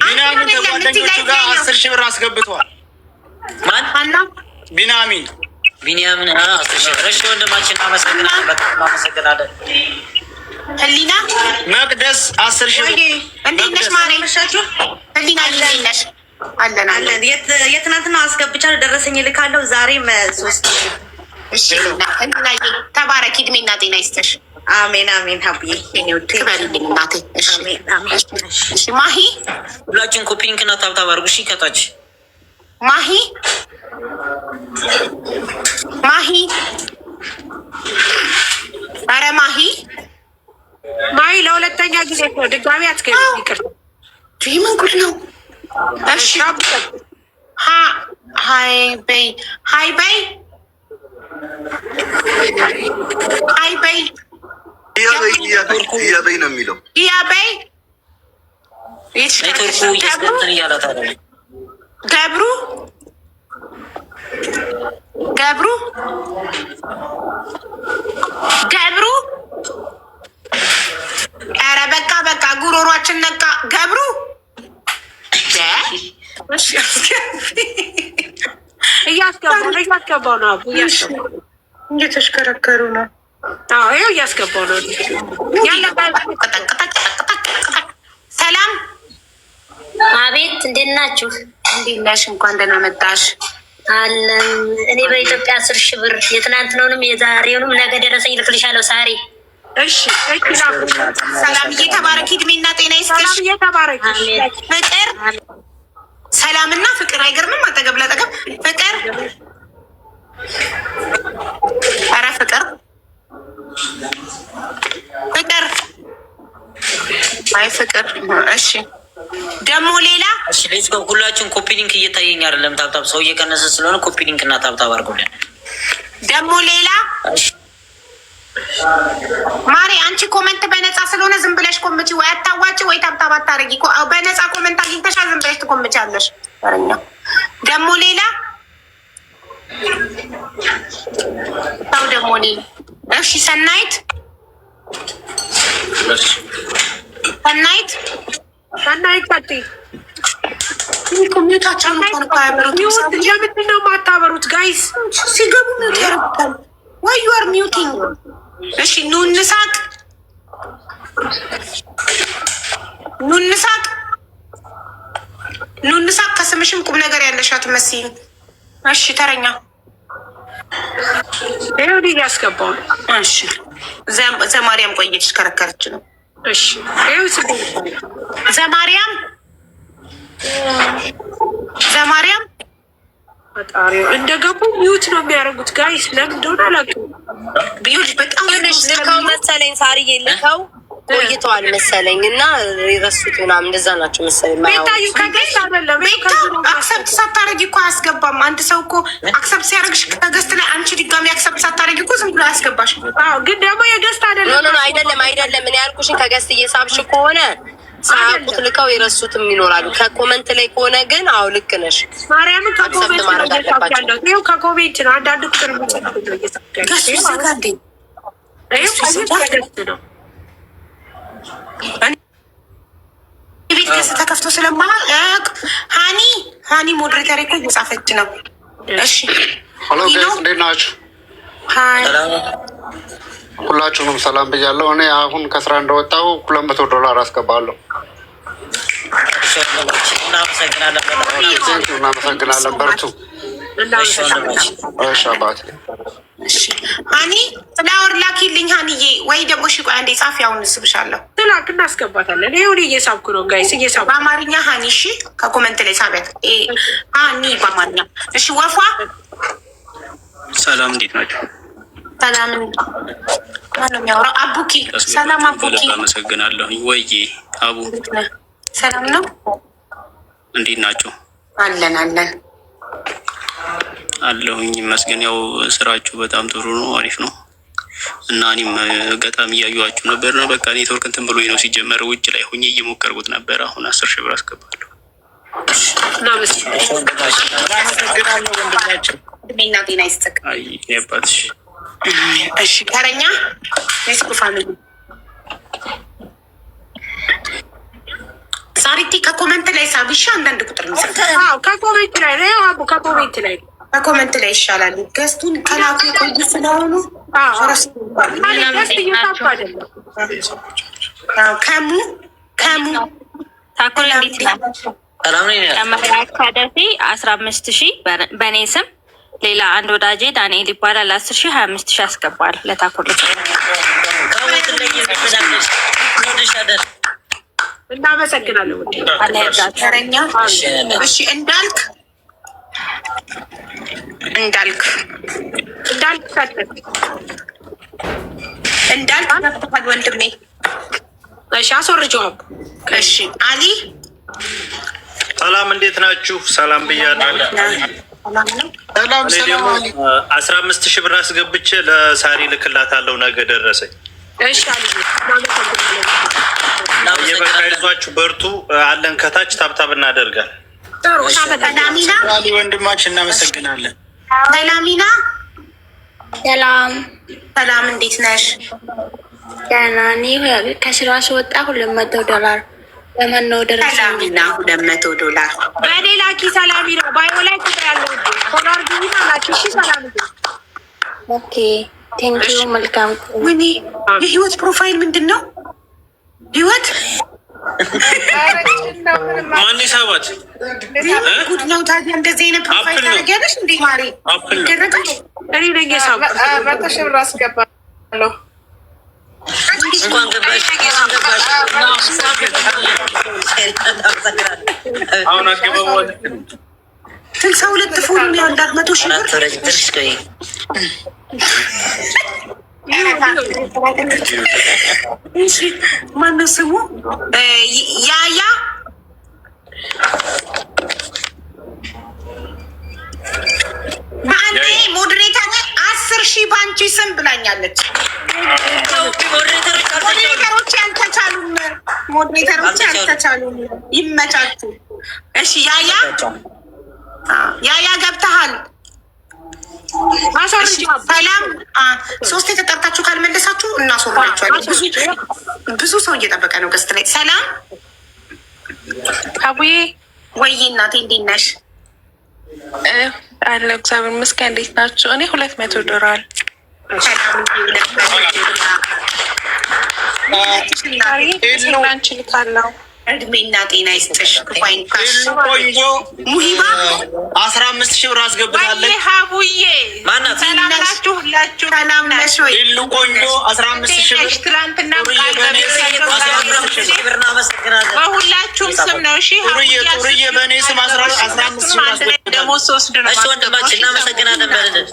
ቢናሚን ከጓደኞቹ ጋር 10,000 ብር አስገብቷል። ማን? ሀና ቢናሚን 10,000 ብር። እሺ ወንድማችን አመሰግናለን፣ በጣም አመሰግናለን። ህሊና መቅደስ 10,000 ብር። እንዴት ነሽ ማሬ? ህሊና እንዴት ነሽ? አለን። የትናንትና አስገብቻለሁ፣ ደረሰኝ ልካለሁ። ዛሬም 3,000። እሺ ህሊና ተባረኪ፣ እድሜና ጤና ይስጥሽ። አሜን አሜን። ሀብዬ ክበልልኝ እናቴ። እሺ ማሂ፣ ሁላችን ኮፒንግ እና ታብታብ አድርጉ። እሺ ከታች ማሂ ኧረ ማሂ ለሁለተኛ ጊዜ ነው። ድጋሚ አትገቢ። ይቅርታ። ምን ጉድ ነው? እሺ ሀይ በይ እያበይ ነው የሚለው። እያበይ ኔትወርኩ እያስገጠን እያላት አለ። ገብሩ ኧረ በቃ ጉሮሯችን ነቃ። ገብሩ እያስገባው ነው። እየተሽከረከሩ ነው። ይኸው እያስገባው ነው። ሰላም። አቤት፣ እንዴት ናችሁ? እንዴት ነሽ? እንኳን ደህና መጣሽ። አለን። እኔ በኢትዮጵያ 10,000 ብር የትናንትናውንም የዛሬውንም ነገ ደረሰኝ ልክልሻለሁ። ሳሪ እሺ። ሰላምዬ ተባረኪ፣ እድሜና ጤና ይስጥሽ። ፍቅር፣ ሰላምና ፍቅር አይገርምም? አጠገብ ለጠገብ ፍቅር። ኧረ ፍቅር አይ ፍቅር። እሺ ደግሞ ሌላ ሁላችን ኮፒ ሊንክ እየታየኝ አይደለም። ታብታብ ሰው እየቀነሰ ስለሆነ ኮፒ ሊንክ እና ታብታብ አድርጉልን። ደግሞ ሌላ ማሪ፣ አንቺ ኮመንት በነፃ ስለሆነ ዝም ብለሽ ኮምቺ። ወይ አታዋጭ ወይ ታብታብ አታረጊ። በነፃ ኮመንት አግኝተሻል፣ ዝም ብለሽ ትኮምቻለሽ። ደግሞ ሌላ ሰው ደግሞ ሌላ። እሺ ሰናይት ኮሚኒታቸው ለምንድን ነው የማታበሩት? ጋይስ ሲገቡ ሚውት ያደርጉታል። ወይ ዩ አር ሚውቲንግ። እሺ ኑንሳቅ ከስምሽም ቁም ነገር ያለሽ አትመስይም። እሺ ተረኛ ይኸው እያስገባው ነው። እሺ ዘማርያም ቆየች ከረከረች ነው። እሺ ይኸው ዘማርያም ፈጣሪው እንደገቡ ሚዩት ነው የሚያደርጉት። ጋይስ ለምን እንደሆነ አላውቅም። ቢዩት በጣም ልከው መሰለኝ ሳርዬ ልከው ቆይተዋል መሰለኝ እና የረሱት ምናምን እንደዛ ናቸው መሰለኝ። ቤታዩ ከገስት አይደለም ቤታ አክሰፕት ሳታረጊ እኮ አያስገባም። አንድ ሰው እኮ አክሰፕት ሲያደርግሽ ከገስት ላይ አንቺ ድጋሚ አክሰፕት ሳታረጊ እኮ ዝም ብሎ አያስገባሽ። ግን ደግሞ የገስት አይደለም። አይደለም እኔ ያልኩሽን ከገስት እየሳብሽ ከሆነ ሳያውቁት ልከው የረሱትም ይኖራሉ። ከኮመንት ላይ ከሆነ ግን አዎ ልክ ነሽ። ማርያምን ከኮመንት ማድረግ አለባቸው። ይኸው ከኮሜንት ነው አንዳንድ ቁጥር ነው። ቤት ገስ ተከፍቶ ስለማያውቅ ሀኒ ሞዴሬተር እኮ እየጻፈች ነው። እሺ ሄሎ ጋይስ እንዴት ናችሁ? ሁላችሁንም ሰላም ብያለሁ። እኔ አሁን ከስራ እንደወጣሁ $200 አስገባለሁ። እናመሰግናለን። በርቱ። እሺ አባቴ። ሀኒ ፍላወር ላኪልኝ ሀኒዬ። ወይ ደግሞ እሺ ቆይ አንዴ ጻፊ፣ አሁን እስብሻለሁ። ትላክ እናስገባታለን። ይሁን እየሳብኩ ነው ጋይስ፣ እየሳብኩ በአማርኛ ሀኒ። እሺ ከኮመንት ላይ ሳቢያት ሀኒ በአማርኛ። እሺ ወፏ ሰላም፣ እንዴት ናቸው? ሰላም ማነው የሚያወራው? አቡኪ ሰላም። አቡኪ አመሰግናለሁ። ወይ አቡ ሰላም ነው? እንዴት ናቸው? አለን አለሁኝ ይመስገን። ያው ስራችሁ በጣም ጥሩ ነው፣ አሪፍ ነው። እና እኔም አጋጣሚ እያዩዋችሁ ነበር ነው። በቃ ኔትወርክ እንትን ብሎኝ ነው ሲጀመር ውጭ ላይ ሆኜ እየሞከርኩት ነበር። አሁን 10 ሺህ ብር አስገባለሁ። እድሜና ጤና ይስጥክ። አይ ያባትሽ። እሺ ተረኛ ኔስኩ ፋሚሊ ሳሪቲ ከኮመንት ላይ ሳቢሻ አንዳንድ ቁጥር ነው። ከኮመንት ላይ ነው። አቡ ከኮመንት ላይ ይሻላል። ገስቱን ከላኩ ቆይ ስለሆኑ ከሙ ታኮል እንዴት ነው? ከደሴ 15,000 በእኔ ስም ሌላ አንድ ወዳጄ ዳንኤል ይባላል 10,000 25,000 ያስገባል ለታኮል። እናመሰግናለሁ። ተረኛ እሺ እንዳልክ ወንድሜ እሺ አስወርጀው። እሺ አሊ ሰላም እንዴት ናችሁ? ሰላም ብያለሁ። ሰላም 15,000 ብር አስገብቼ ለሳሪ ልክላታለሁ። ነገ ደረሰኝ። እሺ አሊ የበቃ ይዟችሁ በርቱ አለን። ከታች ታብታብ እናደርጋል። ጥሩ ሰላሚና ወንድማችን እናመሰግናለን። ሰላሚና ሰላም እንዴት ነሽ? ደህና ነኝ። ከስራ ስወጣ $200 በመነው ደረሰኝ። ሰላሚና $200 በሌላ ኪ ሰላሚና ባዮ ላይ ቁጥር ያለው ዶላር ጊዜና ላኪ። እሺ ሰላሚና ኦኬ ቴንኪዩ። መልካም ወይኔ የህይወት ፕሮፋይል ምንድን ነው? ህይወት ማን ይሳባት ጉድ ነው ታዲያ። እንደዚህ አይነት ፕሮፋይል ታደርጊያለሽ እንዴ ማሪ? ይደረጋል። እኔ ነኝ የሳብኩት። 100,000 ብር አስገባለሁ። እንኳን ገባሽ አሁን አስገባው 62 ፎሎ ያላት 100,000 ብር ማነው ስሙ? ያያ በአንዴ ሞዴሬተር 10,000 በአንቺ ስም ብላኛለች። ሞዴሬተሮች ያልተቻሉም ይመቻችሁ። እሺ ያያ ገብተሃል። ሰላም 3 የተጠርታችሁ ካልመለሳችሁ እናስወርዳችኋለን። ብዙ ሰው እየጠበቀ ነው ገስት ላይ። ሰላም አቡዬ ወይ እናቴ እንዴት ነሽ? አለ እግዚአብሔር ይመስገን። እንዴት ናችሁ? እኔ $200 ላንቺ ልካለሁ። እድሜና ጤና ይስጥሽ። ቆንጆ ሙሂባ 15,000 ብር አስገብታለች። ሀቡዬ ሰላም ናችሁ? ሁላችሁ ሰላም ነሽ ወይ? ኢሉ ቆንጆ 15,000 ብር ትላንትና በሁላችሁም ስም ነው። እሺ ጡርዬ በእኔ ስም 15,000 ብር አስገብታለች። ደግሞ 3 ነው። እሺ ወንድማችን እናመሰግናለን። በልልን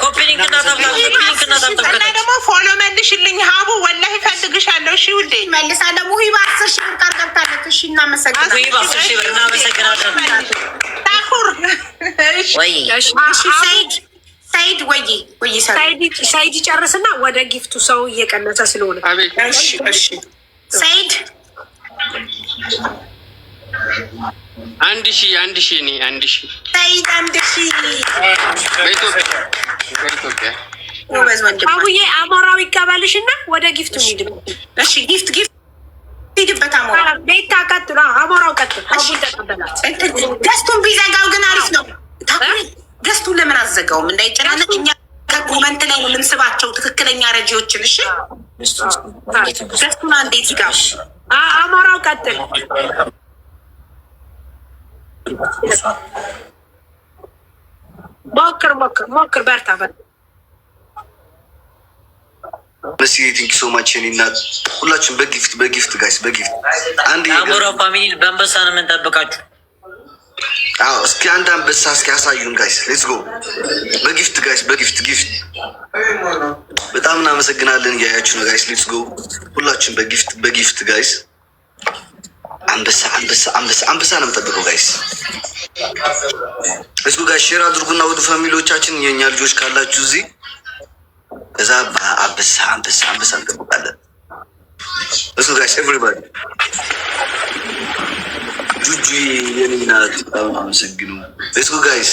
ኮፒሊንክ እና ደግሞ ፎሎ መልሽልኝ ሀቡ ወላሂ ፈልግሻለሁ። እሺ ውዴ መልሳለሁ። ሙሂባ 10,000 ብር ገብታለች። እሺ እናመሰግናለን። ሙሂባ 10,000 ብር እናመሰግናለን። ታኩር ሰይድ ወይ ሰይድ ጨርስና ወደ ጊፍቱ ሰው እየቀነሰ ስለሆነ እሺ ሰይድ 1,000 እኔ 1,000 ሰይድ 1,000 በኢትዮጵያ አቡዬ አሞራው ይቀበልሽ እና ወደ ጊፍቱ ሂድ። እሺ ጊፍት ሂድበት። አሞራ ቤታ ቀጥሎ አሞራው ቀጥሎ አቡን ተቀበላት። ገስቱን ቢዘጋው ግን አሪፍ ነው። ገስቱን ለምን አዘጋውም? እንዳይጨናነቅ እኛ ከኮመንት ላይ ነው የምንስባቸው ትክክለኛ ረጂዎችን። እሺ ገስቱን አንዴ ዝጋው። አሞራው ቀጥል። ሞክር በርታ። መሲ ቲንክ ሶ ማች እናት ሁላችሁም በጊፍት ጋይስ አንድ አሞራ ፋሚሊ በአንበሳ ነው የምንጠብቃችሁ። እስኪ አንድ አንበሳ እስኪ ያሳዩን ጋይስ። ሌትስ ጎ በጊፍት ጋይስ ጊፍት በጣም እናመሰግናለን። እያያችሁ ነው ጋይስ። ሌትስ ጎ ሁላችሁም በጊፍት ጋይስ። አንበሳ ነው የምጠብቀው ጋይስ። ሌትስ ጎ ጋይስ ሼር አድርጉና ወደ ፋሚሊዎቻችን የኛ ልጆች ካላችሁ እዚህ ከዛ አንበሳ እንጠብቃለን። እሱ ጋይስ ኤቭሪባዲ ጁጁ የኔ ናት። በጣም አመሰግኑ። ሌትስ ጎ ጋይስ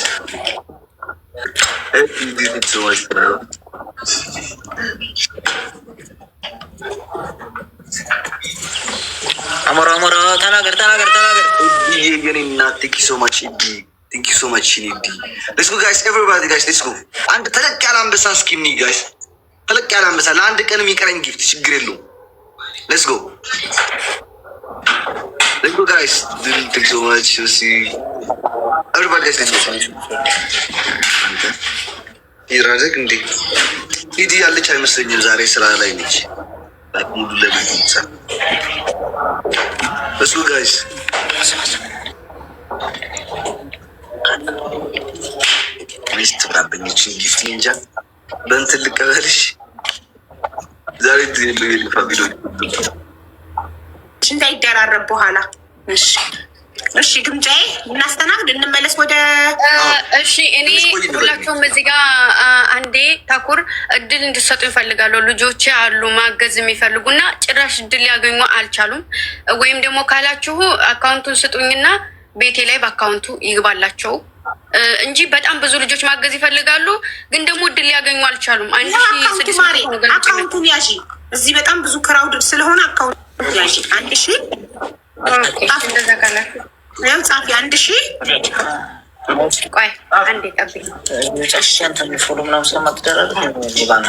አሞራ ተናገር የኔ ናት። ቴንክ ዩ ሶ ማች ኢዲ ቴንክ ዩ ሶ ማች ኢዲ። ሌትስ ጎ ጋይስ ኤቭሪባዲ ጋይስ ሌትስ ጎ። አንድ ተለቅ ያለ አንበሳ እስኪኒ ጋይስ፣ ተለቅ ያለ አንበሳ ለአንድ ቀን የሚቀረኝ ጊፍት ችግር የለውም። ሌትስ ጎ ጋይስ ቴንክ ዩ ሶ ማች ኤቭሪባዲ ጋይስ ሌትስ ጎ። ይራደግ እንዴ ኢዲ ያለች አይመስለኝም ዛሬ ስራ ላይ ነች። ሙሉ ለምን ይሰራ? Let's go guys. ሚስት ባበኝችን ጊፍት እንጃ በእንትን ልቀበልሽ ዛሬ ፋሚሊ እንዳይደራረብ በኋላ። እሺ ግምጃዬ እናስተናግድ እንመለስ ወደ እሺ እኔ ሁላችሁም እዚህ ጋር አንዴ ታኩር እድል እንድትሰጡ ይፈልጋሉ። ልጆች አሉ ማገዝ የሚፈልጉና ጭራሽ እድል ሊያገኙ አልቻሉም። ወይም ደግሞ ካላችሁ አካውንቱን ስጡኝና ቤቴ ላይ በአካውንቱ ይግባላቸው እንጂ በጣም ብዙ ልጆች ማገዝ ይፈልጋሉ፣ ግን ደግሞ እድል ሊያገኙ አልቻሉም። አካውንቱን ያዢ። እዚህ በጣም ብዙ ክራውድ ስለሆነ አካውንቱን ያዢ። 1000 እንደዛ ካላችሁ ያው ጻፊ 1000 ቆይ አንዴ ጠብቂ። ጨሽን ፎሎ ምናምን ስለማትደረግ ሊባና